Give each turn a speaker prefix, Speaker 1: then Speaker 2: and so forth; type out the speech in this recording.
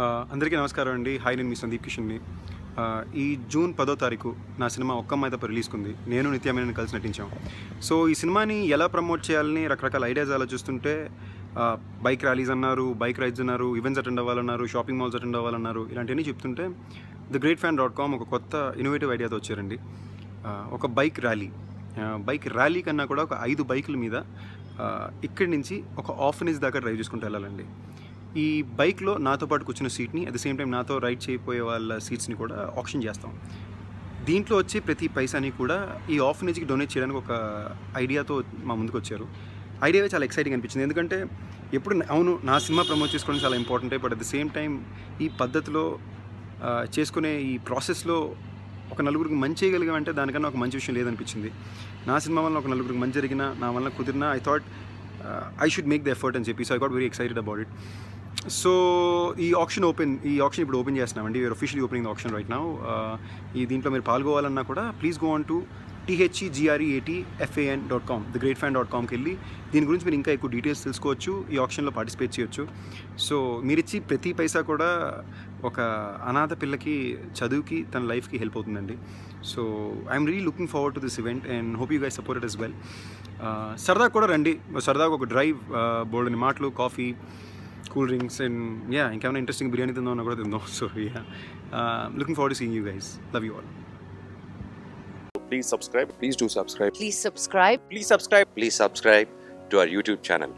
Speaker 1: అందరికీ నమస్కారం అండి. హాయ్, నేను మీ సందీప్ కిషన్ని. ఈ జూన్ 10వ తారీఖు నా సినిమా ఒక్క అమ్మాయి తప్ప రిలీజ్కుంది. నేను నిత్య మేనన్ కలిసి నటించాం. సో ఈ సినిమాని ఎలా ప్రమోట్ చేయాలని రకరకాల ఐడియాస్ ఆలోచిస్తుంటే బైక్ ర్యాలీస్ అన్నారు, బైక్ రైడ్స్ అన్నారు, ఈవెంట్స్ అటెండ్ అవ్వాలన్నారు, షాపింగ్ మాల్స్ అటెండ్ అవ్వాలన్నారు. ఇలాంటివన్నీ చెప్తుంటే thegreatfan.com ఒక కొత్త ఇన్నోవేటివ్ ఐడియాతో వచ్చారండి. ఒక బైక్ ర్యాలీ కన్నా కూడా ఒక 5 బైకుల మీద ఇక్కడి నుంచి ఒక ఆర్ఫనేజ్ దాకా డ్రైవ్ చేసుకుంటూ వెళ్ళాలండి. ఈ బైక్లో నాతో పాటు కూర్చున్న సీట్ని అట్ ద సేమ్ టైం నాతో రైడ్ చేయబోయే వాళ్ళ సీట్స్ని కూడా ఆప్షన్ చేస్తాం. దీంట్లో వచ్చే ప్రతి పైసాని కూడా ఈ ఆర్ఫనేజ్కి డొనేట్ చేయడానికి ఒక ఐడియాతో మా ముందుకు వచ్చారు. ఐడియా చాలా ఎక్సైటింగ్ అనిపించింది. ఎందుకంటే ఎప్పుడు అవును, నా సినిమా ప్రమోట్ చేసుకోవడం చాలా ఇంపార్టెంటే, but at the same time ఈ పద్ధతిలో చేసుకునే ఈ ప్రాసెస్లో ఒక నలుగురికి మంచి చేయగలిగామంటే దానికన్నా ఒక మంచి విషయం లేదనిపించింది. నా సినిమా వల్ల ఒక నలుగురికి మంచి జరిగినా, నా వల్ల కుదిరినా I thought I should make the effort అని చెప్పి. So I got very excited about it. So ఈ ఆప్షన్ ఇప్పుడు ఓపెన్ చేస్తున్నామండి. We are officially opening the option right now. దీంట్లో మీరు పాల్గొవాలన్నా కూడా please go on to thegreatfan.com thegreatfan.comకి వెళ్ళి దీని గురించి మీరు ఇంకా ఎక్కువ డీటెయిల్స్ తెలుసుకోవచ్చు, ఈ ఆప్షన్లో పార్టిసిపేట్ చేయొచ్చు. సో మీరిచ్చి ప్రతి పైసా కూడా ఒక అనాథ పిల్లకి చదువుకి తన లైఫ్కి హెల్ప్ అవుతుందండి. So I'm really looking forward to this event and hope you guys support it as well. సరదాగా కూడా రండి, సరదాగా ఒక డ్రైవ్, బోల్డని మాటలు, కాఫీ, కూల్ డ్రింక్స్ అండ్ ఇంకేమైనా ఇంట్రెస్టింగ్ బిర్యానీ తిందామన్నా కూడా తిందాం. So looking forward to seeing you guys. Love you all.
Speaker 2: Please subscribe. Please do subscribe.
Speaker 3: Please subscribe.
Speaker 2: Please subscribe. Please subscribe to our YouTube channel.